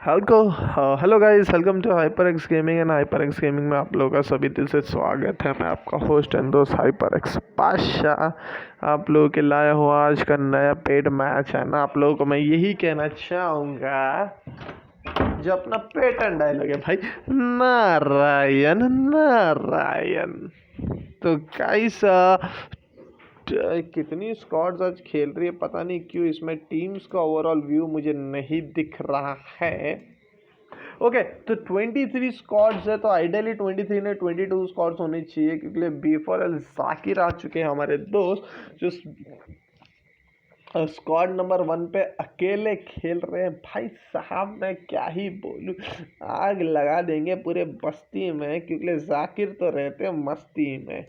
Hello hello guys, welcome to hyper X gaming. And hyper X gaming में आप लोगों का सभी दिल से स्वागत है। मैं आपका होस्ट एंड दोस्त हाइपर एक्स पाशा आप लोगों के लाया हुआ आज का नया पेड मैच है ना। आप लोगों को मैं यही कहना चाहूँगा, जो अपना पेटर्न डायलॉग है भाई, नारायण नारायण। तो गाइस कितनी स्क्वाड्स आज खेल रही है पता नहीं क्यों इसमें टीम्स का ओवरऑल व्यू मुझे नहीं दिख रहा है। ओके तो 23 स्क्वाड्स है, तो आइडियली 23 ने 22 स्क्वाड्स होने चाहिए, क्योंकि B4L जाकिर आ चुके हैं हमारे दोस्त, जो स्क्वाड नंबर 1 पे अकेले खेल रहे हैं। भाई साहब मैं क्या ही बोलूं, आग लगा देंगे पूरे बस्ती में, क्योंकि जाकिर तो रहते हैं मस्ती में।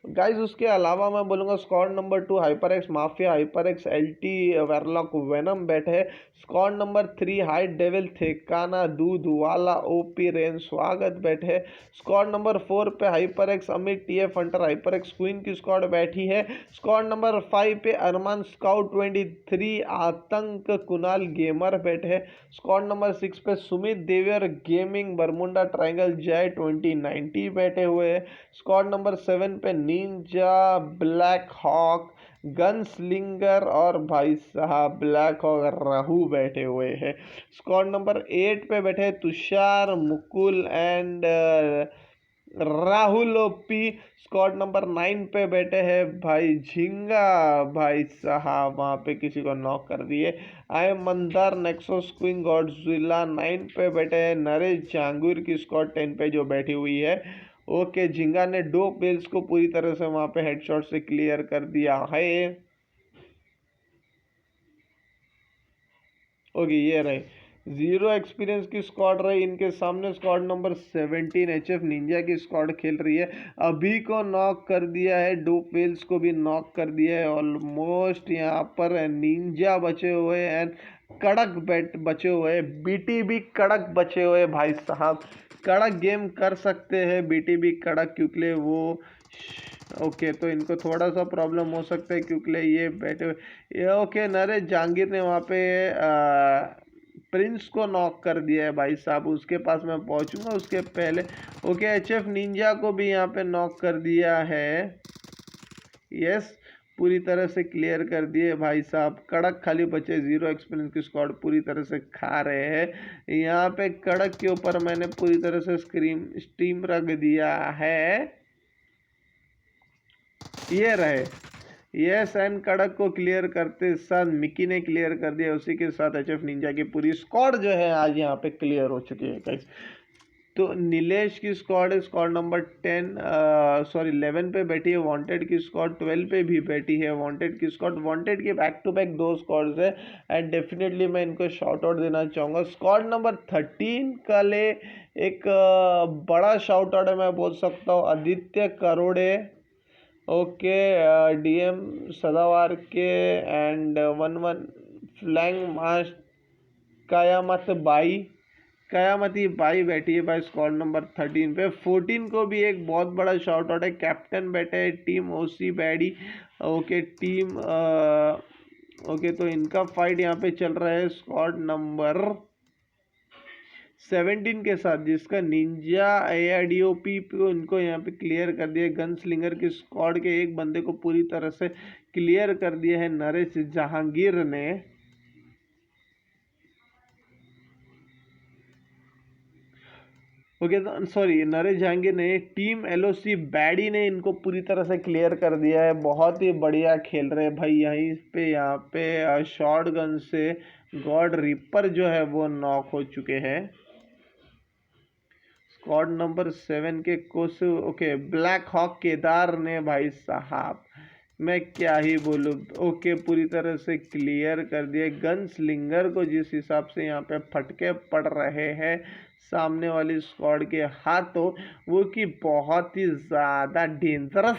गाइज उसके अलावा मैं बोलूँगा squad number 2 hyper X mafia, hyper X LT Warlock Venom बैठे। स्क्वाड नंबर 3 हाइट डेविल थेकाना दूध वाला OP रेन स्वागत बैठे। स्क्वाड नंबर 4 पे hyper x Amit TF Hunter hyper x queen की स्क्वाड बैठी है। स्क्वाड नंबर 5 पे अरमान स्काउट 23 आतंक कुणाल गेमर बैठे। स्क्वाड नंबर 6 पे सुमित देवियर गेमिंग बरमुंडा ट्रायंगल जय 2090 बैठे हुए हैं। स्क्वाड नंबर 7 पे ninja black hawk gunslinger और भाई साहब ब्लैक हॉक राहु बैठे हुए हैं। स्क्वाड नंबर 8 पे बैठे Tushar Mukul and Rahul OP। Squad number 9 पे बैठे हैं भाई झिंगा, भाई साहब वहाँ पे किसी को नॉक कर दिए। I am Mandar Nexus Queen Godzilla 9 पे बैठे हैं नरेश जांगूर की स्क्वाड 10 पे जो बैठी हुई है। ओके झिंगा ने 2 पेल्स को पूरी तरह से वहाँ पे हेडशॉट से क्लियर कर दिया है। ओके ये रहे 0 एक्सपीरियंस की स्क्वाड रही इनके सामने। स्क्वाड नंबर 17 HF निंजा की स्क्वाड खेल रही है, अभी को नॉक कर दिया है, 2 फेल्स को भी नॉक कर दिया है। ऑलमोस्ट यहाँ पर निंजा बचे हुए एंड कड़क बैट बचे हुए, BTB कड़क बचे हुए। भाई साहब कड़क गेम कर सकते हैं BTB कड़क, क्योंकि वो ओके तो इनको थोड़ा सा प्रॉब्लम हो सकता है क्योंकि ये बैठे हुए। ये ओके नरेश जहांगीर ने वहाँ पे प्रिंस को नॉक कर दिया है। भाई साहब उसके पास मैं पहुँचूंगा उसके पहले। ओके HF निंजा को भी यहाँ पे नॉक कर दिया है। यस पूरी तरह से क्लियर कर दिए भाई साहब। कड़क खाली बचे 0 एक्सपीरियंस की स्क्वाड पूरी तरह से खा रहे हैं। यहाँ पे कड़क के ऊपर मैंने पूरी तरह से स्टीम रख दिया है। ये रहे यस एंड कड़क को क्लियर करते साथ मिकी ने क्लियर कर दिया, उसी के साथ HF निंजा की पूरी स्क्वाड जो है आज यहाँ पे क्लियर हो चुकी है गाइस। तो नीलेश की स्क्वाड है स्क्वाड नंबर 11 पे बैठी है। वांटेड की स्क्वाड 12 पे भी बैठी है। वांटेड की स्क्वाड, वांटेड की बैक टू बैक 2 स्क्वाड्स है एंड डेफिनेटली मैं इनको शाउट आउट देना चाहूँगा। स्क्वाड नंबर 13 का ले एक बड़ा शाउट आउट है, मैं बोल सकता हूँ आदित्य करोड़े, ओके DM सदावार के एंड 11 फ्लैंग मास्ट कयामती बाई बैठी है भाई स्क्वाड नंबर 13 पे। 14 को भी एक बहुत बड़ा शॉट आउट है, कैप्टन बैठे है team OC baddie. Okay team okay तो इनका फाइट यहाँ पे चल रहा है स्क्वाड नंबर 17 के साथ, जिसका निंजा AIDOP को इनको यहाँ पे क्लियर कर दिया। गन स्लिंगर की स्क्वाड के एक बंदे को पूरी तरह से क्लियर कर दिया है नरेश जहांगीर ने। ओके तो सॉरी नरेश जहांगीर ने, टीम LOC बैडी ने इनको पूरी तरह से क्लियर कर दिया है। बहुत ही बढ़िया खेल रहे हैं भाई। यहाँ पे शॉर्ट गन से गॉड रिपर जो है वो नॉक हो चुके हैं। स्क्वाड नंबर 7 के कुछ ओके ब्लैक हॉक केदार ने भाई साहब मैं क्या ही बोलूँ, ओके पूरी तरह से क्लियर कर दिए। गन स्लिंगर को जिस हिसाब से यहाँ पे फटके पड़ रहे हैं सामने वाली स्क्वाड के हाथों, वो कि बहुत ही ज़्यादा डेंजरस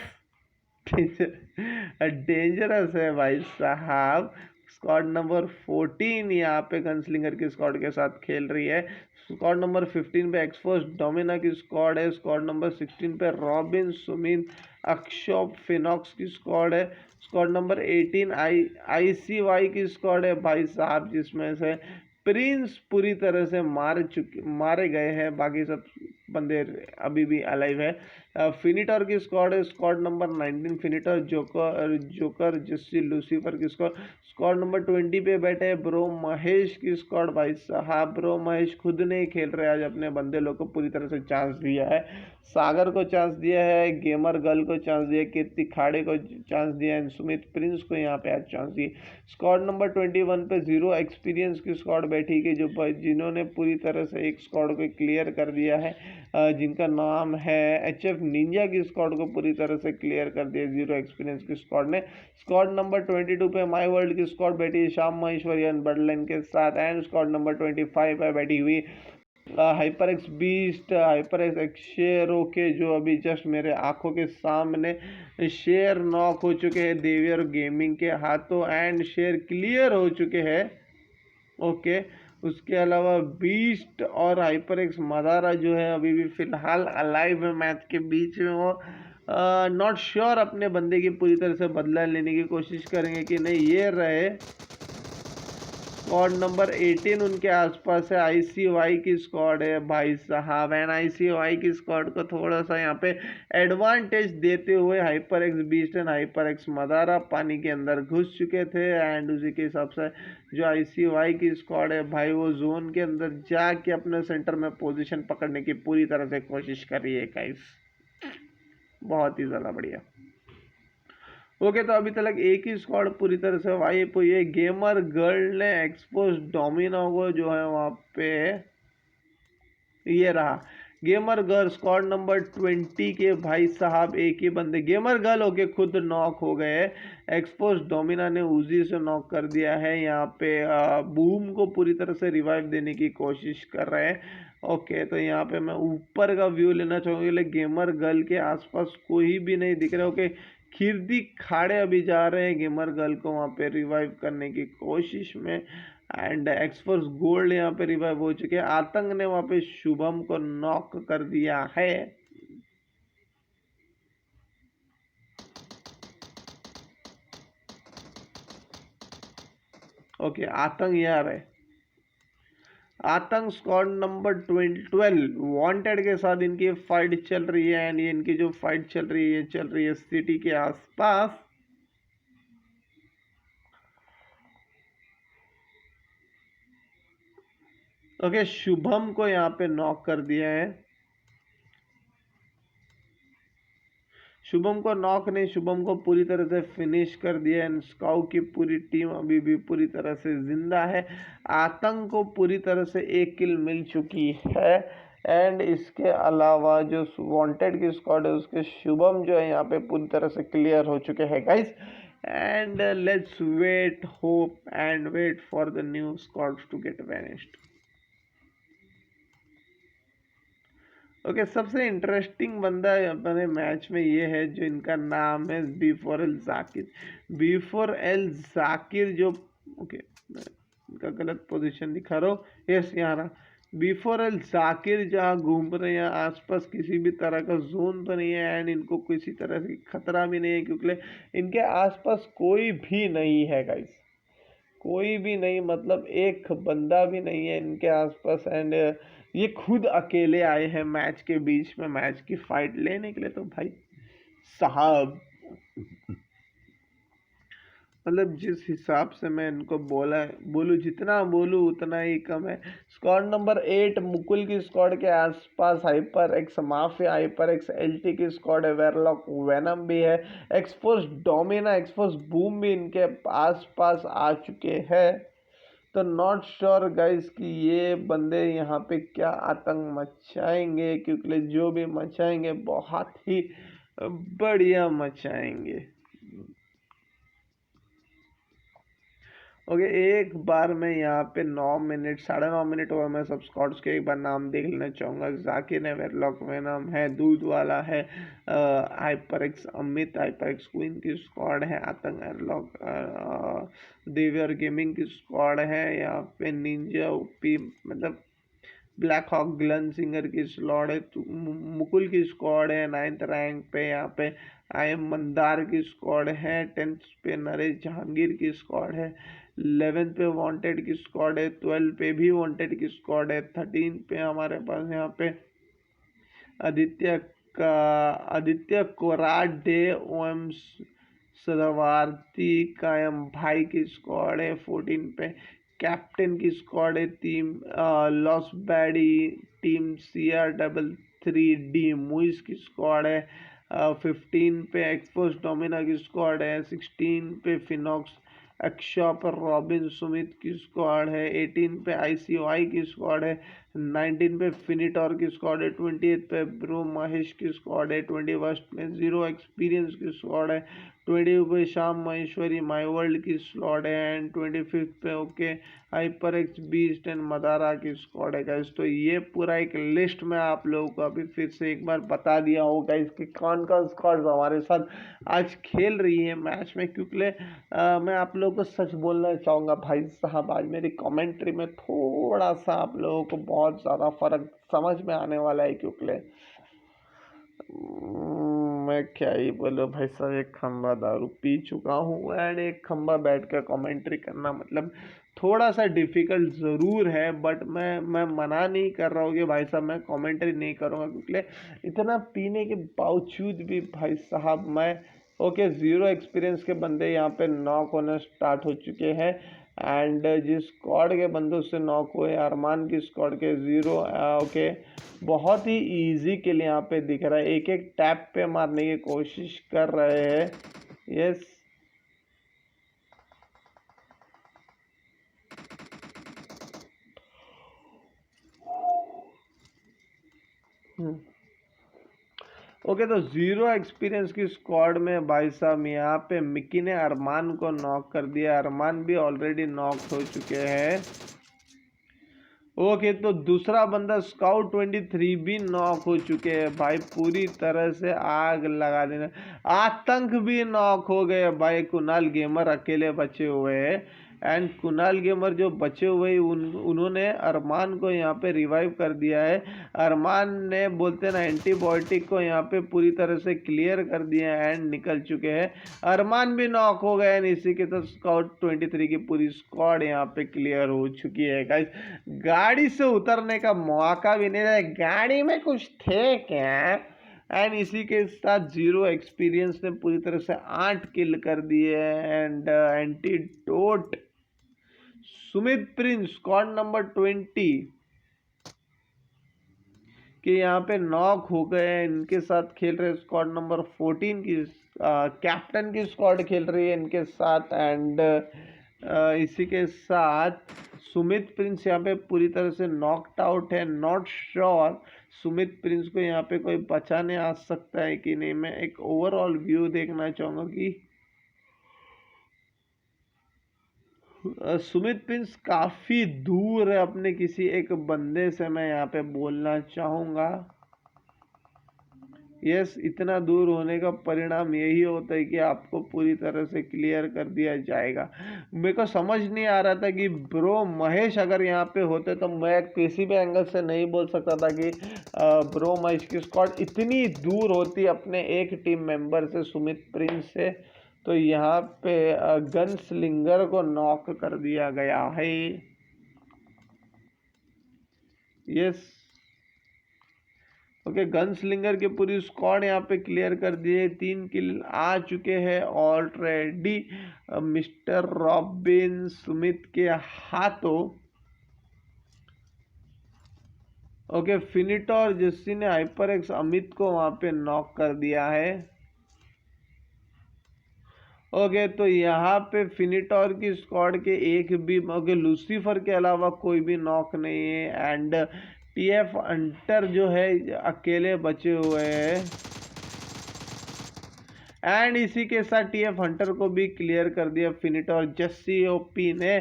है भाई साहब। स्क्वाड नंबर 14 यहाँ पे गनस्लिंगर की स्क्वाड के साथ खेल रही है। स्क्वाड नंबर 15 पे एक्सफोर्स डोमिना की स्क्वाड है। स्क्वाड नंबर 16 पे रॉबिन सुमिन अक्षोप फिनॉक्स की स्क्वाड है। स्क्वाड नंबर 18 ICY की स्क्वाड है भाई साहब, जिसमें से प्रिंस पूरी तरह से मारे गए हैं, बाकी सब बंदे अभी भी अलाइव है। फिनिटर की स्क्वाड है, स्क्वाड नंबर 19 फिनिटर, जोकर जिस्सी लूसीफर की स्क्वाड नंबर 20 पे बैठे हैं ब्रो महेश की स्क्वाड। भाई साहब ब्रो महेश खुद नहीं खेल रहे आज, अपने बंदे लोग को पूरी तरह से चांस दिया है। सागर को चांस दिया है, गेमर गर्ल को चांस दिया, कीर्ति खाड़े को चांस दिया है, सुमित प्रिंस को यहाँ पे आज चांस दी। स्क्वाड नंबर 21 पे जीरो एक्सपीरियंस की स्क्वाड बैठी गई, जो जिन्होंने पूरी तरह से एक स्क्वाड को क्लियर कर दिया है, जिनका नाम है HF निंजा की स्क्वाड को पूरी तरह से क्लियर कर दिया जीरो एक्सपीरियंस की स्क्वाड ने। स्क्वाड नंबर 22 पे माई वर्ल्ड की स्क्वाड बैठी है श्याम महेश्वरियन बर्डलाइन के साथ, एंड स्क्वाड नंबर 25 पे बैठी हुई hyper x beast, hyper X share okay, जो अभी जस्ट मेरे आंखों के सामने शेयर नॉक हो चुके हैं देवियर गेमिंग के हाथों, एंड शेयर क्लियर हो चुके हैं। ओके, उसके अलावा बीस्ट और हाइपर एक्स मदारा जो है अभी भी फिलहाल अलाइव है मैच के बीच में। वो नॉट श्योर अपने बंदे की पूरी तरह से बदला लेने की कोशिश करेंगे कि नहीं। ये रहे स्क्वाड नंबर 18 उनके आसपास है, ICY की स्क्वाड है भाई साहब, एंड ICY की स्क्वाड को थोड़ा सा यहाँ पे एडवांटेज देते हुए hyper x beast and hyper x Madara पानी के अंदर घुस चुके थे, एंड उसी के हिसाब से जो ICY की स्क्वाड है भाई वो जोन के अंदर जाके अपने सेंटर में पोजीशन पकड़ने की पूरी तरह से कोशिश कर रही है गाइस, बहुत ही ज़्यादा बढ़िया। ओके, तो अभी तक एक ही स्क्वाड पूरी तरह से वाइप हुई है। गेमर गर्ल ने एक्सपोज डोमिनो को जो है वहाँ पे, ये रहा गेमर गर्ल स्क्वाड नंबर 20 के भाई साहब एक ही बंदे गेमर गर्ल होके खुद नॉक हो गए। एक्सपोज डोमिना ने उजी से नॉक कर दिया है। यहाँ पे बूम को पूरी तरह से रिवाइव देने की कोशिश कर रहे हैं। ओके, तो यहाँ पे मैं ऊपर का व्यू लेना चाहूँगी, लेकिन गेमर गर्ल के आसपास कोई भी नहीं दिख रहा। ओके, खिरदी खाड़े अभी जा रहे हैं गेमर गर्ल को वहाँ पे रिवाइव करने की कोशिश में, एंड एक्सफोर्स गोल्ड यहाँ पे रिवाइव हो चुके हैं। आतंक ने वहाँ पे शुभम को नॉक कर दिया है। ओके, आतंक यार है, आतंक स्क्वाड नंबर 12 वांटेड के साथ इनकी फाइट चल रही है, एंड ये इनकी जो फाइट चल रही है सिटी के आसपास। ओके, शुभम को यहाँ पे नॉक कर दिया है। शुभम को नॉक नहीं, शुभम को पूरी तरह से फिनिश कर दिया है। स्काउ की पूरी टीम अभी भी पूरी तरह से जिंदा है। आतंक को पूरी तरह से एक किल मिल चुकी है, एंड इसके अलावा जो वांटेड की स्क्वाड है उसके शुभम जो है यहाँ पे पूरी तरह से क्लियर हो चुके हैं guys, and let's wait hope and wait for the new squads to get vanished. Okay, सबसे इंटरेस्टिंग बंदा अपने मैच में ये है जो इनका नाम है B4L जाकिर। B4L जाकिर जो, ओके इनका गलत पोजीशन दिखा रहा हूँ, यस यहाँ रहा। B4L जाकिर जहाँ घूम रहे हैं आसपास किसी भी तरह का जोन तो नहीं है, एंड इनको किसी तरह से खतरा भी नहीं है क्योंकि इनके आसपास कोई भी नहीं है गाइस, कोई भी नहीं, मतलब एक बंदा भी नहीं है इनके आसपास, एंड ये खुद अकेले आए हैं मैच के बीच में मैच की फाइट लेने के लिए। तो भाई साहब मतलब जिस हिसाब से मैं इनको बोलूँ जितना बोलूँ उतना ही कम है। स्क्वाड नंबर 8 मुकुल की स्क्वाड के आसपास hyper X mafia, hyper X LT की स्क्वाड है, वेरलॉक वेनम भी है, एक्सपोज डोमिना, एक्सपोज बूम भी इनके आसपास आ चुके हैं। तो नॉट श्योर गाइस कि ये बंदे यहाँ पे क्या आतंक मचाएंगे, क्योंकि जो भी मचाएंगे बहुत ही बढ़िया मचाएंगे। ओके, एक बार मैं यहाँ पे 9 मिनट 9.5 मिनट हुआ, मैं सब स्क्वाड्स के एक बार नाम देख लेना चाहूँगा। जाकिर है, वेरलॉक वेनम है, दूध वाला है, hyper x Amit, hyper x queen की स्क्वाड है, आतंक वेरलॉक देवियर गेमिंग की स्क्वाड है, यहाँ पे निंजा ओपी मतलब ब्लैक हॉक ग्लन सिंगर की स्क्वाड है, मुकुल की स्क्वाड है 9th रैंक पे, यहाँ पे आई एम मंदार की स्क्वाड है 10th पे, नरेश जहांगीर की स्क्वाड है, 11 पे वांटेड की स्क्वाड है, 12 पे भी वांटेड की स्क्वाड है, 13 पे हमारे पास यहाँ पे आदित्य आदित्य कोराडे ओम सदावर्ती कायम भाई की स्क्वाड है। 14 पे कैप्टन की स्क्वाड है, team loss baddie, team CR33D मुइस की स्क्वाड है। 15 पे एक्सपोस डोमिना की स्क्वाड है। 16 पे फिनॉक्स अक्षा पर रॉबिन सुमित की स्क्वाड है। 18 पे ICOI की स्क्वाड है। 19 पे फिनिटॉर की स्क्वाड है। 28 पे ब्रो महेश की स्क्वाड है। 21 पे जीरो एक्सपीरियंस की स्क्वाड है। 20 पे शाम महेश्वरी माई वर्ल्ड की स्क्वाड है। एंड 25 पे okay hyper x beast and Madara की स्क्वाड है गाइस। तो ये पूरा एक लिस्ट में आप लोगों को अभी फिर से एक बार बता दिया हूँ गाइस कि कौन कौन स्क्वाड हमारे साथ आज खेल रही है मैच में। क्योंकि मैं आप लोगों को सच बोलना चाहूँगा भाई साहब, आज मेरी कमेंट्री में थोड़ा सा आप लोगों को बहुत ज़्यादा फर्क समझ में आने वाला है। क्योंकि मैं क्या ही बोलूँ भाई साहब, एक खंबा दारू पी चुका हूँ एंड एक खंबा बैठ कर कमेंट्री करना मतलब थोड़ा सा डिफिकल्ट ज़रूर है। बट मैं मना नहीं कर रहा हूँ कि भाई साहब मैं कमेंट्री नहीं करूँगा, क्योंकि इतना पीने के बावजूद भी भाई साहब मैं ओके ज़ीरो एक्सपीरियंस के बंदे यहाँ पे नॉक होने स्टार्ट हो चुके हैं। एंड जिस स्क्वाड के बंदों से नॉक हुए अरमान की स्क्वाड के ज़ीरो ओके बहुत ही इजी के लिए यहाँ पे दिख रहा है। एक एक टैप पे मारने की कोशिश कर रहे हैं। यस ओके तो ज़ीरो एक्सपीरियंस की स्क्वाड में भाई साहब यहाँ पे मिकी ने अरमान को नॉक कर दिया। अरमान भी ऑलरेडी नॉक हो चुके हैं। ओके तो दूसरा बंदा स्काउट 23 भी नॉक हो चुके हैं भाई, पूरी तरह से आग लगा देना। आतंक भी नॉक हो गए भाई, कुणाल गेमर अकेले बचे हुए हैं। एंड कुणाल गेमर जो बचे हुए उन्होंने अरमान को यहाँ पे रिवाइव कर दिया है। अरमान ने बोलते ना एंटीबायोटिक को यहाँ पे पूरी तरह से क्लियर कर दिया एंड निकल चुके हैं। अरमान भी नॉक हो गए। इसी के साथ स्काउट 23 की पूरी स्क्वाड यहाँ पे क्लियर हो चुकी है गाइस। गाड़ी से उतरने का मौका भी नहीं रहा, गाड़ी में कुछ थे क्या। एंड इसी के साथ जीरो एक्सपीरियंस ने पूरी तरह से 8 किल कर दिए। And antidote Sumit Prince squad number 20 के यहाँ पे नॉक हो गए। इनके साथ खेल रहे स्क्वाड नंबर 14 की कैप्टन की स्क्वाड खेल रही है इनके साथ। एंड इसी के साथ सुमित प्रिंस यहाँ पे पूरी तरह से नॉकड आउट है। नॉट श्योर सुमित प्रिंस को यहाँ पे कोई बचाने आ सकता है कि नहीं। मैं एक ओवरऑल व्यू देखना चाहूँगा कि सुमित प्रिंस काफ़ी दूर है अपने किसी एक बंदे से, मैं यहाँ पे बोलना चाहूँगा। यस इतना दूर होने का परिणाम यही होता है कि आपको पूरी तरह से क्लियर कर दिया जाएगा। मेरे को समझ नहीं आ रहा था कि ब्रो महेश अगर यहाँ पे होते तो मैं किसी भी एंगल से नहीं बोल सकता था कि ब्रो महेश की स्क्वाड इतनी दूर होती अपने एक टीम मेंबर से सुमित प्रिंस से। तो यहाँ पे गन स्लिंगर को नॉक कर दिया गया है। यस ओके गन स्लिंगर की पूरी स्क्वाड यहाँ पे क्लियर कर दिए। 3 किल आ चुके हैं ऑलरेडी मिस्टर रॉबिन सुमित के हाथों। ओके फिनिटॉर जिसने ने हाइपर एक्स अमित को वहां पे नॉक कर दिया है। ओके तो यहाँ पे फिनिटॉर की स्क्वाड के एक भी ओके लूसीफर के अलावा कोई भी नॉक नहीं है। एंड TF हंटर जो है अकेले बचे हुए हैं। एंड इसी के साथ TF हंटर को भी क्लियर कर दिया फिनिटॉर जस्सी ओपी ने।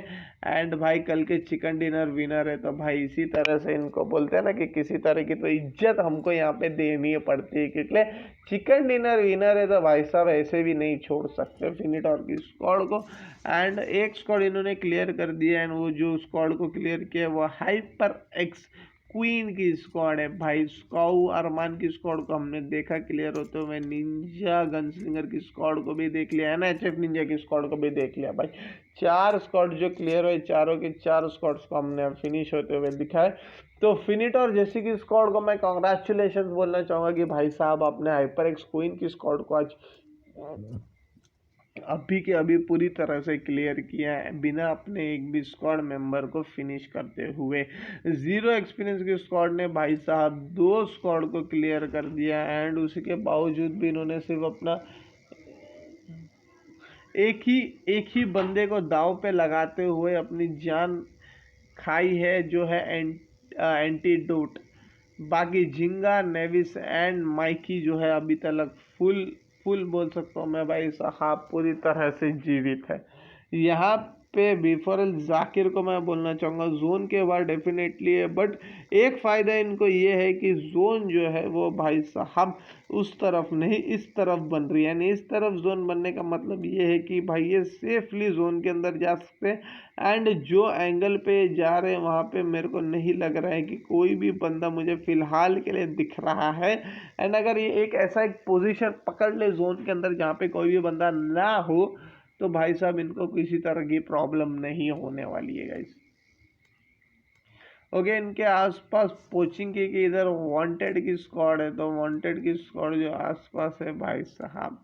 एंड भाई कल के चिकन डिनर विनर है। तो भाई इसी तरह से इनको बोलते हैं ना कि किसी तरह की तो इज्जत हमको यहाँ पे देनी पड़ती है, क्योंकि चिकन डिनर विनर है तो भाई साहब ऐसे भी नहीं छोड़ सकते फिनिटॉर की स्क्वाड को। एंड एक स्क्वाड इन्होंने क्लियर कर दिया। एंड वो जो स्क्वाड को क्लियर किया वो हाइपर एक्स क्वीन की स्क्वाड है भाई। स्काउ अरमान की स्क्वाड को हमने देखा क्लियर होते हुए, निंजा गनस्लिंगर की स्क्वाड को भी देख लिया, एनएचएफ निंजा की स्क्वाड को भी देख लिया भाई। 4 स्क्वाड जो क्लियर हुए, चारों के 4 स्क्वाड्स को हमने फिनिश होते हुए दिखाए। तो फिनिटर जैसी की स्क्वाड को मैं कॉन्ग्रेचुलेशन बोलना चाहूँगा कि भाई साहब आपने हाइपर एक्स क्वीन की स्क्वाड को आज अभी के अभी पूरी तरह से क्लियर किया है, बिना अपने एक भी स्क्वाड मेंबर को फिनिश करते हुए। 0 एक्सपीरियंस की स्क्वाड ने भाई साहब 2 स्क्वाड को क्लियर कर दिया, एंड उसके बावजूद भी इन्होंने सिर्फ अपना एक ही बंदे को दाव पे लगाते हुए अपनी जान खाई है, जो है एंटीडोट। बाकी झिंगा, नेविस एंड माइकी जो है अभी तक फुल बोल सकता हूँ मैं भाई साहब पूरी तरह से जीवित है। यहाँ पे बिफोरल जाकिर को मैं बोलना चाहूँगा जोन के बाद डेफिनेटली है, बट एक फ़ायदा इनको ये है कि जोन जो है वो भाई साहब उस तरफ नहीं इस तरफ बन रही है, यानी इस तरफ जोन बनने का मतलब ये है कि भाई ये सेफली जोन के अंदर जा सकते हैं। एंड जो एंगल पे जा रहे हैं वहाँ पे मेरे को नहीं लग रहा है कि कोई भी बंदा मुझे फ़िलहाल के लिए दिख रहा है। एंड अगर ये एक ऐसा एक पोजीशन पकड़ ले जोन के अंदर जहाँ पे कोई भी बंदा ना हो, तो भाई साहब इनको किसी तरह की प्रॉब्लम नहीं होने वाली है गाइस। ओके, इनके आसपास पोचिंग की इधर वांटेड की स्क्वाड है, तो वांटेड की स्क्वाड जो आसपास है भाई साहब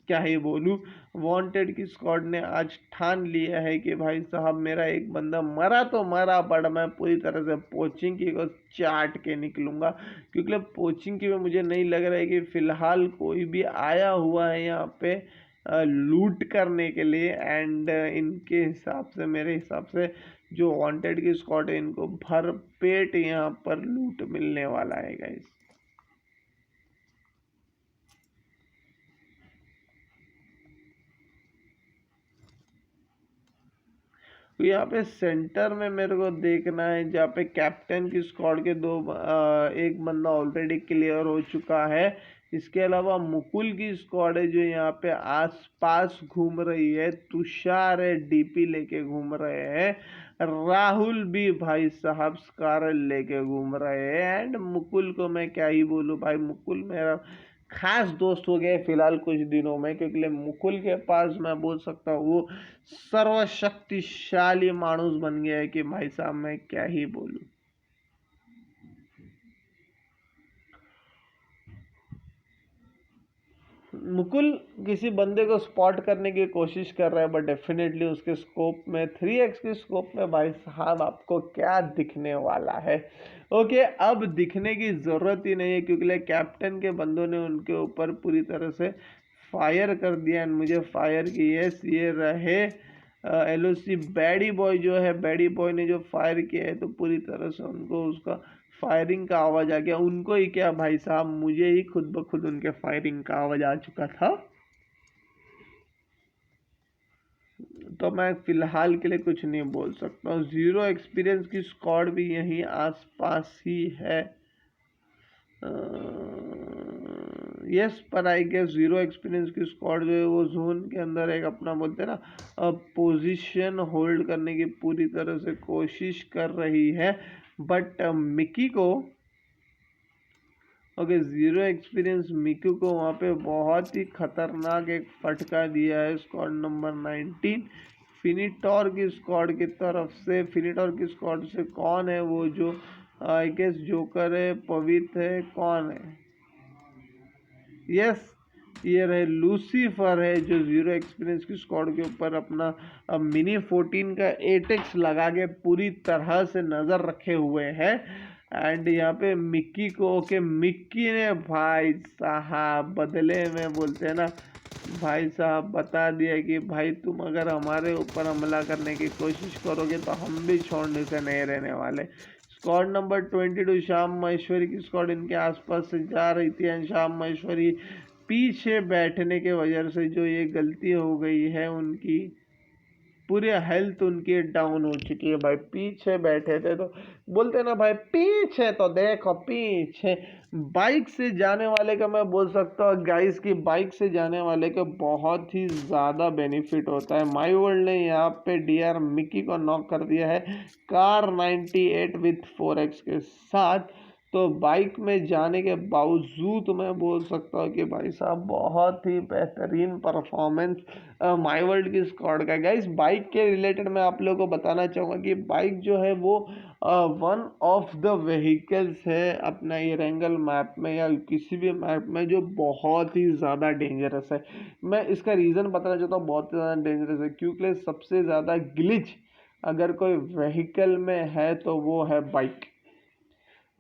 क्या ही बोलूँ, वांटेड की स्क्वाड ने आज ठान लिया है कि भाई साहब मेरा एक बंदा मरा तो मरा, बट मैं पूरी तरह से पोचिंग की को चाट के निकलूँगा, क्योंकि पोचिंग की में मुझे नहीं लग रहा है कि फ़िलहाल कोई भी आया हुआ है यहाँ पे लूट करने के लिए। एंड इनके हिसाब से मेरे हिसाब से जो वांटेड की स्क्वाड है इनको भर पेट यहाँ पर लूट मिलने वाला है गाइस। तो यहाँ पे सेंटर में मेरे को देखना है जहाँ पे कैप्टन की स्क्वाड के एक बंदा ऑलरेडी क्लियर हो चुका है। इसके अलावा मुकुल की स्क्वाड है जो यहाँ पे आसपास घूम रही है, तुषार है डीपी लेके घूम रहे हैं, राहुल भी भाई साहब स्कारल लेके घूम रहे हैं। एंड मुकुल को मैं क्या ही बोलूँ भाई, मुकुल मेरा खास दोस्त हो गए फिलहाल कुछ दिनों में, क्योंकि मुकुल के पास मैं बोल सकता हूँ वो सर्वशक्तिशाली मानुस बन गया है कि भाई साहब मैं क्या ही बोलूँ। मुकुल किसी बंदे को स्पॉट करने की कोशिश कर रहा है, बट डेफिनेटली उसके स्कोप में 3x के स्कोप में भाई साहब आपको क्या दिखने वाला है। ओके, अब दिखने की ज़रूरत ही नहीं है, क्योंकि कैप्टन के बंदों ने उनके ऊपर पूरी तरह से फायर कर दिया एंड मुझे फायर की यस ये रहे एलओसी बैडी बॉय जो है, बैडी बॉय ने जो फायर किया है तो पूरी तरह से उनको उसका फायरिंग का आवाज़ आ गया। उनको ही क्या भाई साहब, मुझे ही खुद ब खुद उनके फायरिंग का आवाज़ आ चुका था। तो मैं फिलहाल के लिए कुछ नहीं बोल सकता हूँ। 0 एक्सपीरियंस की स्क्वाड भी यहीं आसपास ही है। यस, पर आई गेस 0 एक्सपीरियंस की स्क्वाड जो है वो जोन के अंदर एक अपना बोलते हैं ना पोजीशन होल्ड करने की पूरी तरह से कोशिश कर रही है, बट मिकी को ओके 0 एक्सपीरियंस मिकी को वहाँ पे बहुत ही खतरनाक एक फटका दिया है स्क्वाड नंबर 19 फिनिटोर की स्क्वाड की तरफ से। फिनिटोर की स्क्वाड से कौन है वो, जो आई गेस जोकर है, पवित्र है, कौन है, यस ये रहे लूसीफर है, जो 0 एक्सपीरियंस की स्क्वाड के ऊपर अपना मिनी 14 का 8x लगा के पूरी तरह से नज़र रखे हुए हैं। एंड यहाँ पे मिक्की को ओके मिक्की ने भाई साहब बदले में बोलते हैं ना भाई साहब बता दिया कि भाई तुम अगर हमारे ऊपर हमला करने की कोशिश करोगे तो हम भी छोड़ने से नहीं रहने वाले। स्क्वाड नंबर 22 श्याम महेश्वरी की स्क्वाड इनके आसपास से जा रही थी एंड श्याम महेश्वरी पीछे बैठने के वजह से जो ये गलती हो गई है उनकी, पूरे हेल्थ उनकी डाउन हो चुकी है भाई। पीछे बैठे थे तो बोलते ना भाई, पीछे तो देखो पीछे। बाइक से जाने वाले का मैं बोल सकता हूँ गाइस की बाइक से जाने वाले का बहुत ही ज़्यादा बेनिफिट होता है। माई वर्ल्ड ने यहाँ पे डीआर मिकी को नॉक कर दिया है कार 98 विथ 4x के साथ। तो बाइक में जाने के बावजूद मैं बोल सकता हूँ कि भाई साहब बहुत ही बेहतरीन परफॉर्मेंस माई वर्ल्ड की स्क्वाड का। गाइस बाइक के रिलेटेड मैं आप लोगों को बताना चाहूँगा कि बाइक जो है वो वन ऑफ द व्हीकल्स है अपना ये रेंगल मैप में या किसी भी मैप में जो बहुत ही ज़्यादा डेंजरस है। मैं इसका रीज़न बताना चाहता हूँ बहुत ज़्यादा डेंजरस है क्योंकि सबसे ज़्यादा ग्लिच अगर कोई व्हीकल में है तो वो है बाइक।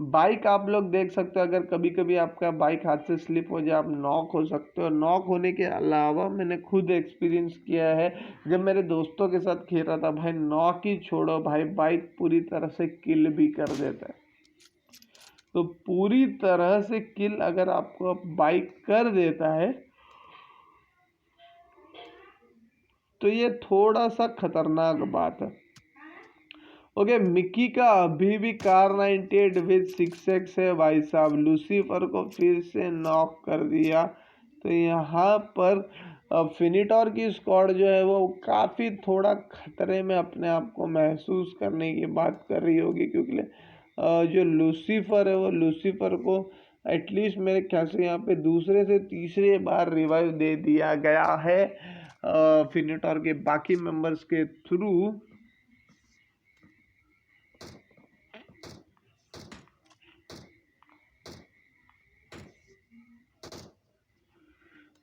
बाइक आप लोग देख सकते हो, अगर कभी कभी आपका बाइक हाथ से स्लिप हो जाए आप नॉक हो सकते हो। नॉक होने के अलावा मैंने खुद एक्सपीरियंस किया है जब मेरे दोस्तों के साथ खेल रहा था भाई, नॉक ही छोड़ो भाई बाइक पूरी तरह से किल भी कर देता है। तो पूरी तरह से किल अगर आपको बाइक कर देता है तो ये थोड़ा सा खतरनाक बात है। ओके मिक्की का अभी भी कार 98 विद 6x है भाई साहब। लूसीफर को फिर से नॉक कर दिया। तो यहाँ पर फिनिटोर की स्क्वाड जो है वो काफ़ी थोड़ा खतरे में अपने आप को महसूस करने की बात कर रही होगी क्योंकि जो लूसीफर है वो लूसीफर को एटलीस्ट मेरे ख्याल से यहाँ पे दूसरे से तीसरे बार रिवाइव दे दिया गया है फिनिटोर के बाकी मेंबर्स के थ्रू।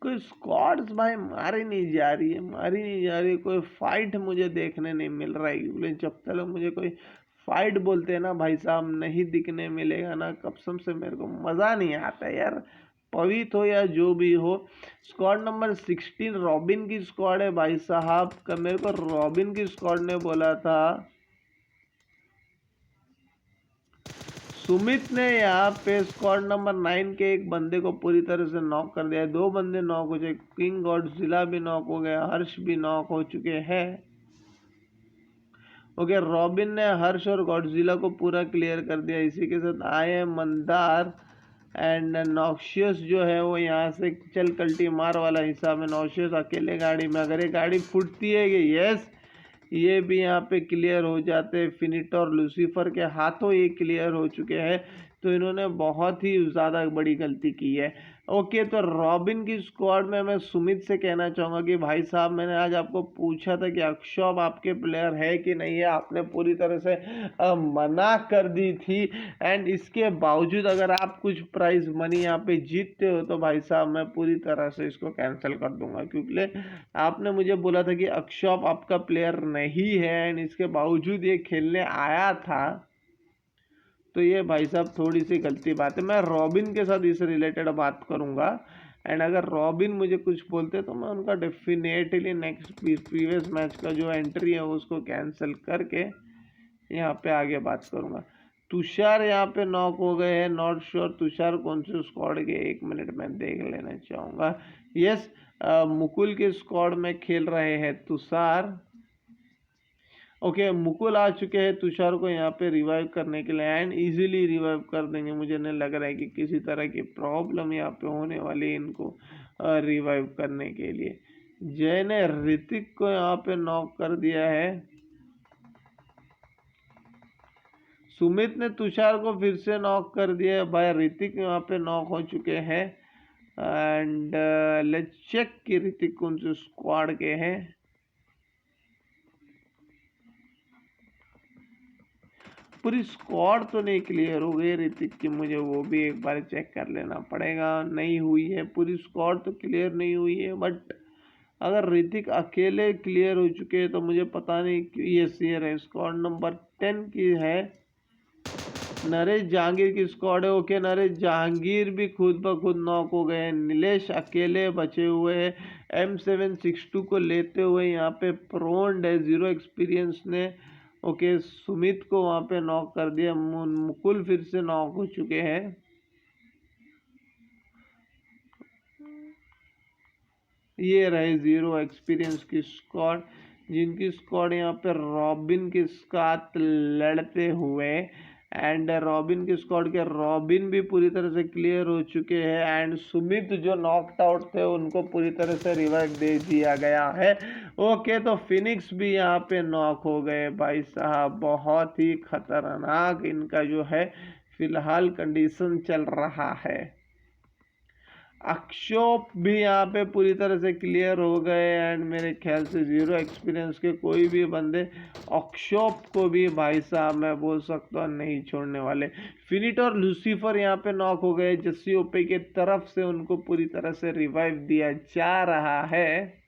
कोई स्क्वाड्स भाई मारी नहीं जा रही है, मारी नहीं जा रही है। कोई फाइट मुझे देखने नहीं मिल रहा है क्योंकि जब तक मुझे कोई फाइट बोलते हैं ना भाई साहब नहीं दिखने मिलेगा ना कसम से मेरे को मज़ा नहीं आता यार। पवित हो या जो भी हो, स्क्वाड नंबर 16 रॉबिन की स्क्वाड है भाई साहब का। मेरे को रॉबिन की स्क्वाड ने बोला था, सुमित ने यहाँ पे स्क्वाड नंबर 9 के एक बंदे को पूरी तरह से नॉक कर दिया है। 2 बंदे नॉक हो चुके, किंग गॉडजिला भी नॉक हो गया, हर्ष भी नॉक हो चुके हैं। ओके रॉबिन ने हर्ष और गॉडजिला को पूरा क्लियर कर दिया। इसी के साथ आए मंदार एंड नॉक्शियस जो है वो यहाँ से चल कल्टी मार वाला हिसाब में। नॉक्शियस अकेले गाड़ी में, अगर ये गाड़ी फूटती है कि यस ये भी यहाँ पे क्लियर हो जाते हैं। फिनिटोर लूसीफर के हाथों ये क्लियर हो चुके हैं। तो इन्होंने बहुत ही ज़्यादा बड़ी गलती की है। ओके तो रॉबिन की स्क्वाड में मैं सुमित से कहना चाहूँगा कि भाई साहब मैंने आज आपको पूछा था कि अक्षोभ आपके प्लेयर है कि नहीं है, आपने पूरी तरह से मना कर दी थी। एंड इसके बावजूद अगर आप कुछ प्राइज मनी यहाँ पे जीतते हो तो भाई साहब मैं पूरी तरह से इसको कैंसिल कर दूंगा क्योंकि आपने मुझे बोला था कि अक्षोभ आपका प्लेयर नहीं है एंड इसके बावजूद ये खेलने आया था। तो ये भाई साहब थोड़ी सी गलती बात है। मैं रॉबिन के साथ इस रिलेटेड बात करूंगा एंड अगर रॉबिन मुझे कुछ बोलते तो मैं उनका डेफिनेटली नेक्स्ट प्रीवियस मैच का जो एंट्री है उसको कैंसिल करके यहाँ पे आगे बात करूंगा। तुषार यहाँ पे नॉक हो गए हैं, नॉट श्योर तुषार कौन से स्क्वाड के, 1 मिनट में देख लेना चाहूँगा। यस मुकुल के स्क्वाड में खेल रहे हैं तुषार। ओके मुकुल आ चुके हैं तुषार को यहाँ पे रिवाइव करने के लिए एंड इजीली रिवाइव कर देंगे। मुझे नहीं लग रहा है कि किसी तरह की प्रॉब्लम यहाँ पे होने वाली है इनको रिवाइव करने के लिए। जय ने ऋतिक को यहाँ पे नॉक कर दिया है। सुमित ने तुषार को फिर से नॉक कर दिया है भाई। ऋतिक यहाँ पे नॉक हो चुके हैं एंड लेट्स चेक कि ऋतिक कौन से स्क्वाड के हैं। पूरी स्क्वाड तो नहीं क्लियर हो गई ऋतिक की, मुझे वो भी एक बार चेक कर लेना पड़ेगा। नहीं हुई है पूरी स्क्वाड तो क्लियर नहीं हुई है, बट अगर ऋतिक अकेले क्लियर हो चुके हैं तो मुझे पता नहीं क्यों ये शेयर है। स्क्वाड नंबर 10 की है, नरेश जहांगीर की स्क्वाड है। ओके नरेश जहांगीर भी खुद ब खुद नॉक हो गए हैं। नीलेश अकेले बचे हुए हैं M762 को लेते हुए। यहाँ पे प्रोन्ड है 0 एक्सपीरियंस ने। ओके सुमित को वहाँ पे नॉक कर दिया। मुकुल फिर से नॉक हो चुके हैं। ये रहे 0 एक्सपीरियंस की स्क्वाड। जिनकी स्क्वाड यहाँ पे रॉबिन के साथ लड़ते हुए, एंड रॉबिन की स्क्वाड के रॉबिन भी पूरी तरह से क्लियर हो चुके हैं, एंड सुमित जो नॉकड आउट थे उनको पूरी तरह से रिवाइव दे दिया गया है। ओके, तो फिनिक्स भी यहाँ पे नॉक हो गए भाई साहब। बहुत ही खतरनाक इनका जो है फिलहाल कंडीशन चल रहा है। अक्षोप भी यहाँ पे पूरी तरह से क्लियर हो गए, एंड मेरे ख्याल से 0 एक्सपीरियंस के कोई भी बंदे अक्षोप को भी भाई साहब मैं बोल सकता हूँ नहीं छोड़ने वाले। फिनिट और लूसीफर यहाँ पे नॉक हो गए। जस्सी ओपे के तरफ से उनको पूरी तरह से रिवाइव दिया जा रहा है।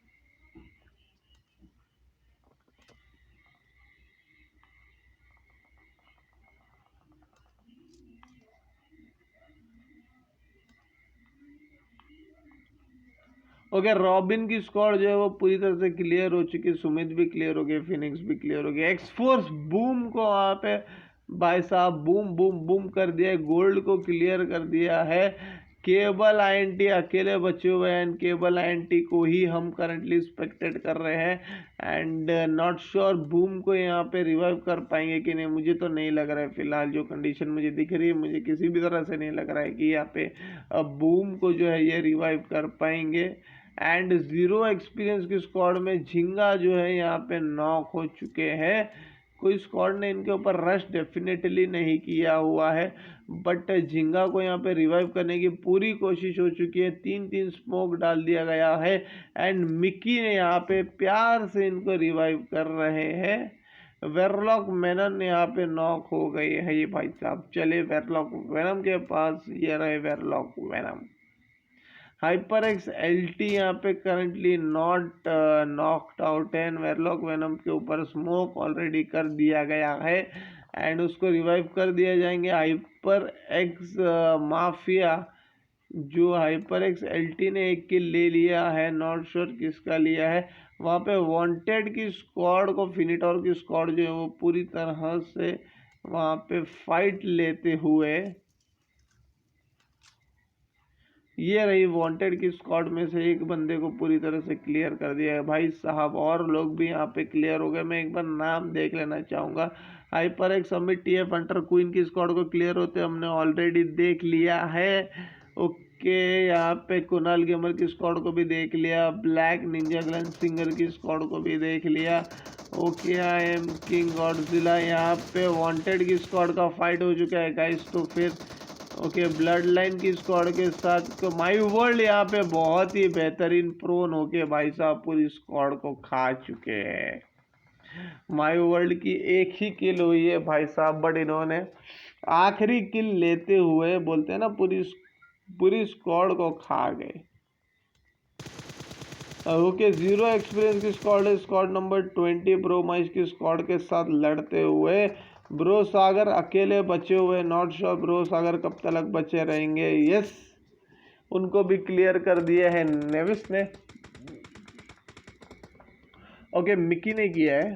ओके, रॉबिन की स्क्वाड जो है वो पूरी तरह से क्लियर हो चुकी है। सुमित भी क्लियर हो गए, फिनिक्स भी क्लियर हो गया। एक्सफोर्स बूम को वहाँ पे भाई साहब बूम बूम बूम कर दिया है, गोल्ड को क्लियर कर दिया है। केबल आईएनटी अकेले बचे हुए हैं, एंड केबल आईएनटी को ही हम करंटली स्पेक्टेड कर रहे हैं, एंड नॉट श्योर बूम को यहाँ पे रिवाइव कर पाएंगे कि नहीं। मुझे तो नहीं लग रहा है, फिलहाल जो कंडीशन मुझे दिख रही है मुझे किसी भी तरह से नहीं लग रहा है कि यहाँ पे अब बूम को जो है ये रिवाइव कर पाएंगे। एंड 0 एक्सपीरियंस की स्क्वाड में झिंगा जो है यहाँ पे नॉक हो चुके हैं। कोई स्क्वाड ने इनके ऊपर रश डेफिनेटली नहीं किया हुआ है, बट झिंगा को यहाँ पे रिवाइव करने की पूरी कोशिश हो चुकी है। 3-3 स्मोक डाल दिया गया है, एंड मिक्की ने यहाँ पे प्यार से इनको रिवाइव कर रहे हैं। वेरलॉक मैनन यहाँ पे नॉक हो गई है ये भाई साहब। चले वेरलॉक वेनम के पास, ये रहे वेरलॉक वेनम। HyperX LT यहाँ पे करंटली नॉट नॉकड आउट है। वेरलॉक वेनम के ऊपर स्मोक ऑलरेडी कर दिया गया है, एंड उसको रिवाइव कर दिया जाएंगे। HyperX माफिया जो HyperX LT ने एक किल ले लिया है, नॉट श्योर किसका लिया है। वहाँ पे वांटेड की स्क्वाड को, फिनिटोर की स्क्वाड जो है वो पूरी तरह से वहाँ पे फाइट लेते हुए, ये रही वांटेड की स्क्वाड में से एक बंदे को पूरी तरह से क्लियर कर दिया है भाई साहब। और लोग भी यहाँ पे क्लियर हो गए। मैं एक बार नाम देख लेना चाहूँगा। HyperX summit TF Hunter queen की स्क्वाड को क्लियर होते हमने ऑलरेडी देख लिया है। ओके, यहाँ पे कुणाल गेमर की स्क्वाड को भी देख लिया। ब्लैक निंजा ग्लैन सिंगर की स्क्वाड को भी देख लिया। Okay, I am king Godzilla यहाँ पे वांटेड की स्क्वाड का फाइट हो चुका है गाइस। तो फिर ओके, ब्लड लाइन की स्क्वाड के साथ तो माई वर्ल्ड यहाँ पे बहुत ही बेहतरीन प्रोन होके भाई साहब पूरी स्क्वाड को खा चुके हैं। माई वर्ल्ड की एक ही किल हुई है भाई साहब, बट इन्होंने आखिरी किल लेते हुए बोलते हैं ना पूरी स्क्वाड को खा गए। ओके, 0 एक्सपीरियंस की स्क्वाड है, स्क्वाड नंबर 20 ब्रोमाइस की स्क्वाड के साथ लड़ते हुए। ब्रो सागर अकेले बचे हुए, नॉट श्योर ब्रो सागर कब तक बचे रहेंगे। यस, उनको भी क्लियर कर दिया है नेविस ने। ओके, मिकी ने किया है।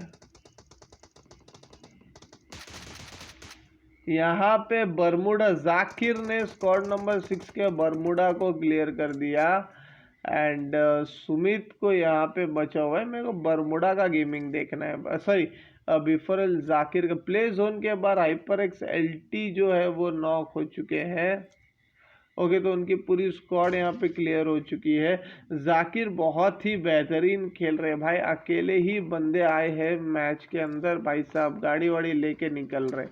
यहाँ पे बरमुडा जाकिर ने स्क्वाड नंबर 6 के बरमुडा को क्लियर कर दिया, एंड सुमित को यहाँ पे बचा हुआ है। मेरे को बरमुडा का गेमिंग देखना है। सॉरी, बिफोरल जाकिर का प्ले जोन के बाद HyperX LT जो है वो नॉक हो चुके हैं। ओके, तो उनकी पूरी स्क्वाड यहाँ पे क्लियर हो चुकी है। जाकिर बहुत ही बेहतरीन खेल रहे हैं भाई, अकेले ही बंदे आए हैं मैच के अंदर भाई साहब, गाड़ी वाड़ी लेके निकल रहे।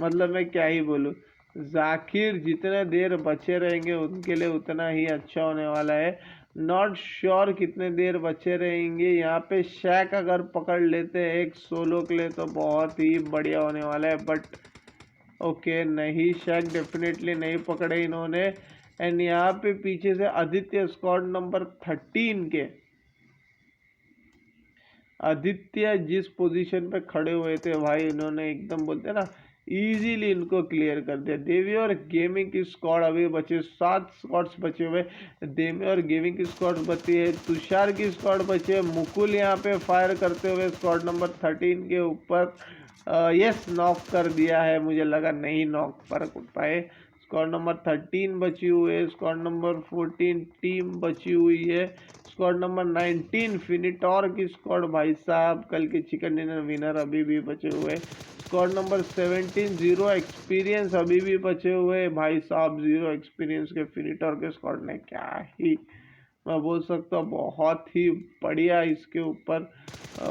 मतलब मैं क्या ही बोलूँ, जाकिर जितने देर बचे रहेंगे उनके लिए उतना ही अच्छा होने वाला है। नॉट श्योर कितने देर बचे रहेंगे। यहाँ पे शैक अगर पकड़ लेते हैं एक सोलो के लिए तो बहुत ही बढ़िया होने वाला है, बट ओके नहीं, शैक डेफिनेटली नहीं पकड़े इन्होंने। एंड यहाँ पे पीछे से आदित्य स्क्वाड नंबर 13 के आदित्य जिस पोजीशन पे खड़े हुए थे भाई, इन्होंने एकदम बोलते ना इजीली इनको क्लियर कर दिया। देवी और गेमिंग की स्क्वाड अभी बचे, 7 स्क्वाड्स बचे हुए। देवी और गेमिंग की स्क्वाड बची है, तुषार की स्क्वाड बची है। मुकुल यहाँ पे फायर करते हुए स्क्वाड नंबर 13 के ऊपर यस नॉक कर दिया है। मुझे लगा नहीं नॉक कर पाए। स्क्वाड नंबर 13 बची हुई है, स्क्वाड नंबर 14 टीम बची हुई है। स्क्वाड नंबर 19 फिनिटोर की स्क्वाड भाई साहब कल के चिकन डिनर विनर अभी भी बचे हुए। स्क्वाड नंबर 17 जीरो एक्सपीरियंस अभी भी बचे हुए भाई साहब। जीरो एक्सपीरियंस के फिनिटोर के स्क्वाड ने क्या ही मैं बोल सकता हूँ, बहुत ही बढ़िया इसके ऊपर।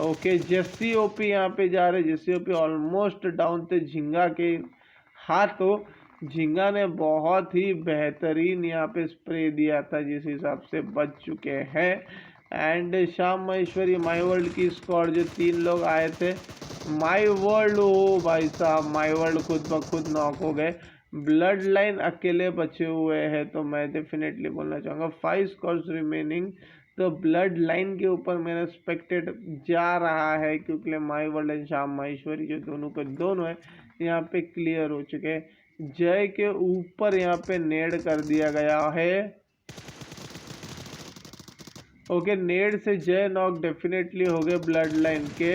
ओके जेसी ओपी यहाँ पे जा रहे। जेसी ओपी ऑलमोस्ट डाउन थे झिंगा के हाथों। झिंगा ने बहुत ही बेहतरीन यहाँ पे स्प्रे दिया था जिस हिसाब से बच चुके हैं। And Shyam Maheshwari my world की स्क्वाड जो 3 लोग आए थे। माई वर्ल्ड ओ भाई साहब माई वर्ल्ड खुद ब खुद नॉक हो गए। ब्लड लाइन अकेले बचे हुए हैं तो मैं डेफिनेटली बोलना चाहूँगा 5 स्क्वाड्स रिमेनिंग। तो ब्लड लाइन के ऊपर मेरा स्पेक्टेड जा रहा है क्योंकि my world and Shyam Maheshwari जो दोनों के दोनों है यहाँ पे क्लियर हो चुके हैं। जय के ऊपर यहाँ पे नेड कर दिया गया है। ओके नेड से जय नॉक डेफिनेटली हो गए ब्लड लाइन के।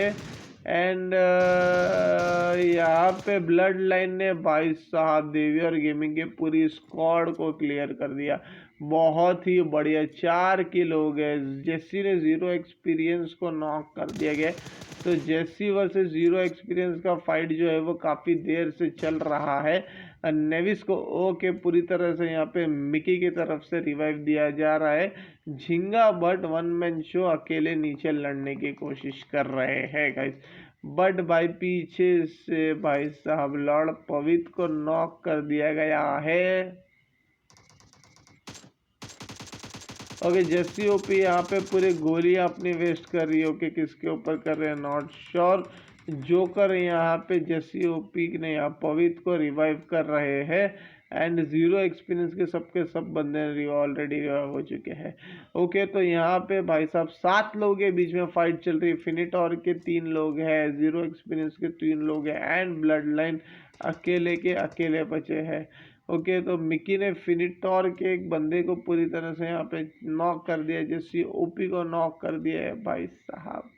एंड यहाँ पे ब्लड लाइन ने भाई साहब देवी और गेमिंग के पूरी स्क्वाड को क्लियर कर दिया। बहुत ही बढ़िया 4 किल हो गए। जेसी ने जीरो एक्सपीरियंस को नॉक कर दिया गया। तो जेसी वर्सेस जीरो एक्सपीरियंस का फाइट जो है वो काफ़ी देर से चल रहा है। नेविस को ओके पूरी तरह से यहाँ पे मिकी की तरफ से रिवाइव दिया जा रहा है। झिंगा बट वन मैन शो अकेले नीचे लड़ने की कोशिश कर रहे हैं गाइस। बट भाई पीछे से भाई साहब लॉर्ड पवित्र को नॉक कर दिया गया है। ओके जेसी ओपी यहाँ पे पूरी गोलियां अपनी वेस्ट कर रही है। ओके किसके ऊपर कर रहे हैं नॉट श्योर। जोकर यहाँ पे जेसी ओपी ने यहाँ पवित्र को रिवाइव कर रहे हैं। एंड जीरो एक्सपीरियंस के सब बंदे ऑलरेडी रिवाइव हो चुके हैं। ओके तो यहाँ पे भाई साहब 7 लोगों के बीच में फाइट चल रही है। फिनिटोर के 3 लोग हैं, जीरो एक्सपीरियंस के 3 लोग हैं एंड ब्लड लाइन अकेले के अकेले बचे हैं। ओके तो मिकी ने फिनिटोर के एक बंदे को पूरी तरह से यहाँ पे नॉक कर दिया। जैसे ओपी को नॉक कर दिया है भाई साहब।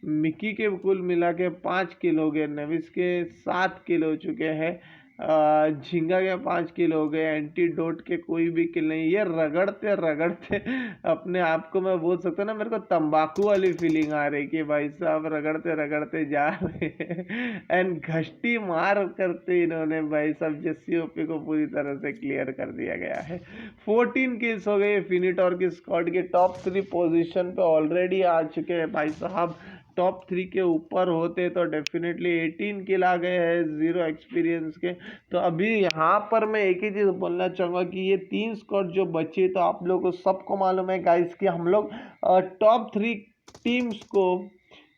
मिकी के कुल मिला के 5 किल हो गए। नेविस के 7 किल हो चुके हैं। झिंगा के 5 किल हो गए। एंटीडोट के कोई भी किल नहीं। ये रगड़ते रगड़ते अपने आप को मैं बोल सकता ना मेरे को तंबाकू वाली फीलिंग आ रही कि भाई साहब रगड़ते रगड़ते जा रहे हैं। एंड घष्टी मार करते इन्होंने भाई साहब जेसी ओपी को पूरी तरह से क्लियर कर दिया गया है। 14 किल्स हो गए। फिनिटोर की स्क्वाड के टॉप 3 पोजीशन पे ऑलरेडी आ चुके हैं भाई साहब। टॉप 3 के ऊपर होते तो डेफिनेटली 18 किल आ गए हैं जीरो एक्सपीरियंस के। तो अभी यहाँ पर मैं एक ही चीज़ बोलना चाहूँगा कि ये 3 स्क्वाड जो बची तो आप लोगों को सबको मालूम है गाइस कि हम लोग टॉप 3 टीम्स को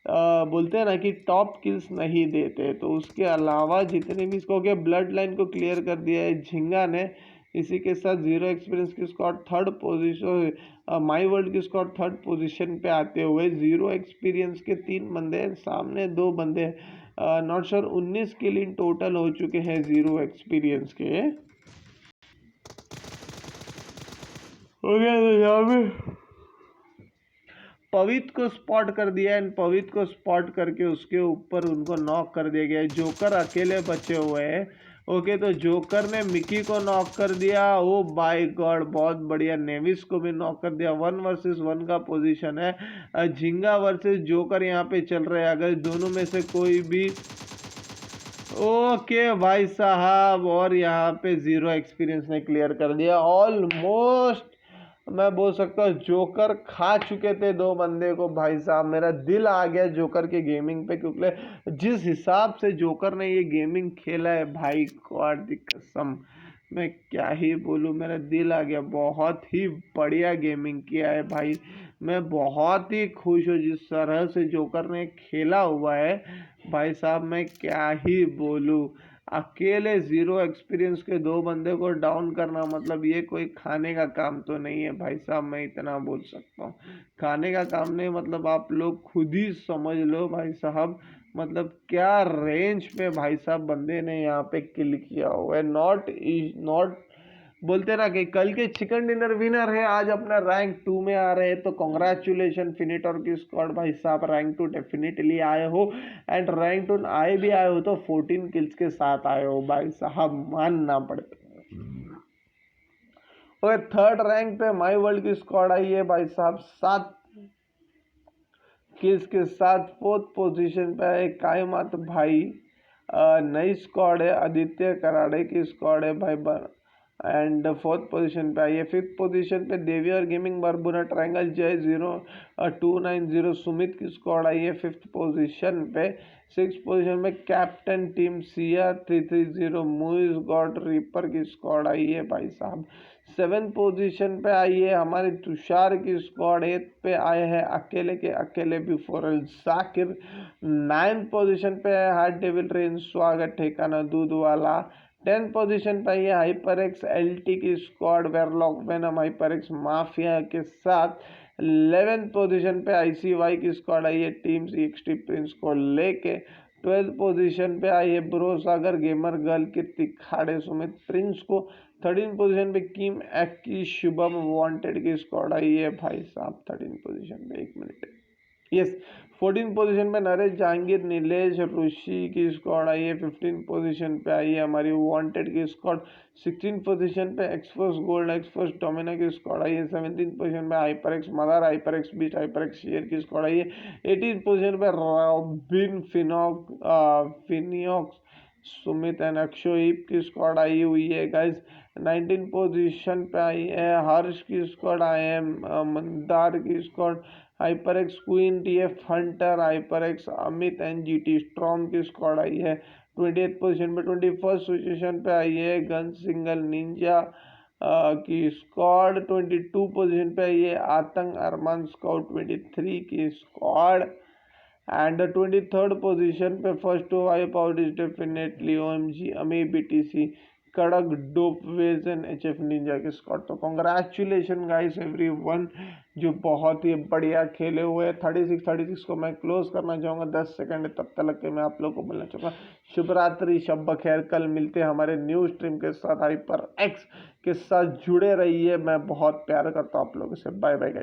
बोलते हैं ना कि टॉप किल्स नहीं देते। तो उसके अलावा जितने भी इसको के ब्लड लाइन को क्लियर कर दिया है झिंगा ने। इसी के साथ जीरो एक्सपीरियंस की squad 3rd position, my world की स्क्वाड 3rd पोजीशन पे आते हुए जीरो एक्सपीरियंस के 3 बंदे सामने 2 बंदे not sure 19 kill in total हो चुके हैं जीरो एक्सपीरियंस के। हो गया तो यहाँ पे पवित्र को स्पॉट कर दिया। एंड पवित्र को स्पॉट करके उसके ऊपर उनको नॉक कर दिया गया। जोकर अकेले बचे हुए हैं। ओके तो जोकर ने मिकी को नॉक कर दिया। ओ बाय गॉड बहुत बढ़िया। नेविस को भी नॉक कर दिया। 1 वर्सेस 1 का पोजीशन है। झिंगा वर्सेस जोकर यहाँ पे चल रहे हैं। अगर दोनों में से कोई भी ओके भाई साहब और यहाँ पे जीरो एक्सपीरियंस ने क्लियर कर दिया। ऑलमोस्ट मैं बोल सकता हूँ जोकर खा चुके थे 2 बंदे को भाई साहब। मेरा दिल आ गया जोकर के गेमिंग पे क्योंकि जिस हिसाब से जोकर ने ये गेमिंग खेला है भाई गॉड दी कसम मैं क्या ही बोलूँ। मेरा दिल आ गया। बहुत ही बढ़िया गेमिंग किया है भाई। मैं बहुत ही खुश हूँ जिस तरह से जोकर ने खेला हुआ है भाई साहब। मैं क्या ही बोलूँ। अकेले जीरो एक्सपीरियंस के 2 बंदे को डाउन करना मतलब ये कोई खाने का काम तो नहीं है भाई साहब। मैं इतना बोल सकता हूँ खाने का काम नहीं। मतलब आप लोग खुद ही समझ लो भाई साहब। मतलब क्या रेंज पे भाई साहब बंदे ने यहाँ पे किल किया हुआ है। नॉट बोलते ना कि कल के चिकन डिनर विनर है आज अपना रैंक 2 में आ रहे हैं। तो कॉन्ग्रेचुलेशन फिनिटोर की स्क्वाड भाई साहब रैंक 2 डेफिनेटली आए हो। एंड रैंक 2 आए भी आए हो तो 14 किल्स के साथ आए हो भाई साहब मानना पड़ेगा। ओके, थर्ड रैंक पे माई वर्ल्ड की स्क्वाड आई है भाई साहब 7 किल्स के साथ। फोर्थ पोजीशन पे है कायमत भाई, नई स्क्वाड है, आदित्य कराड़े की स्क्वाड है भाई एंड फोर्थ पोजीशन पे आई है। फिफ्थ पोजीशन पे देवियर गेमिंग बरबुना ट्रायंगल जय 0290 सुमित की स्क्वाड आई है फिफ्थ पोजीशन पे। सिक्स पोजीशन पे captain team Siya 330 movies God reaper की स्क्वाड आई है भाई साहब। सेवन पोजीशन पे आई है हमारे तुषार की स्क्वाड। एथ पे आए हैं अकेले के अकेले बिफोर जाकिर। नाइन्थ पोजीशन पे है हार्ट डेविल रेन स्वागत ठेकाना दूध वाला। 10th पोजीशन पे आई है हाइपर एक्स LT की squad Warlock Venom hyper X mafia के साथ। 11th पोजीशन पे ICY की स्क्वाड आई है टीम CXT प्रिंस को लेके। 12th पोजीशन पे आई है ब्रो सागर गेमर गर्ल की तिखाड़े सुमित प्रिंस को। 13th पोजीशन पे किम एक् की शुभम वांटेड की स्क्वाड आई है भाई साहब 13th पोजीशन पे। 1 मिनट, यस। 14th पोजीशन पे नरेश जहांगीर नीलेश ऋषि की स्क्वाड आई है। 15th पोजीशन पे आई है हमारी वांटेड की स्क्वाड। 16th पोजीशन पे एक्सफोर्स गोल्ड एक्सफोर्स डोमिना की स्क्वाड आई है। 17th पोजीशन पे hyper X mother hyper X beat hyper X share की स्क्वाड आई है। 18th पोजीशन पे रॉबिन फिनियोक्स सुमित एंड अक्षोईप की स्क्वाड आई हुई है गाइस। 19 पोजीशन पे आई है हर्ष की स्क्वाड आई है। मंदार की squad hyper x queen TF Hunter hyper x Amit and GT storm की स्क्वाड आई है 28th पोजीशन पे। 21st पोजीशन पे आई है गन सिंगल निंजा की स्क्वाड। 22 पोजीशन पे आई है आतंक अरमान स्काउट 23 की स्क्वाड। एंड 23rd पोजीशन पे first to wipe out is definitely OMG अमी BTC कड़क डोप वेज एंड HF निंजा के स्क्वाड। तो कॉन्ग्रेचुलेशन गाइस एवरीवन जो बहुत ही बढ़िया खेले हुए हैं। 36 को मैं क्लोज करना चाहूँगा 10 सेकंड, तब तक के मैं आप लोगों को बोलना चाहूँगा शुभ रात्रि शब बखैर। कल मिलते हैं हमारे न्यू स्ट्रीम के साथ हाइपर एक्स के साथ जुड़े रहिए। मैं बहुत प्यार करता हूँ आप लोगों से। Bye bye guys.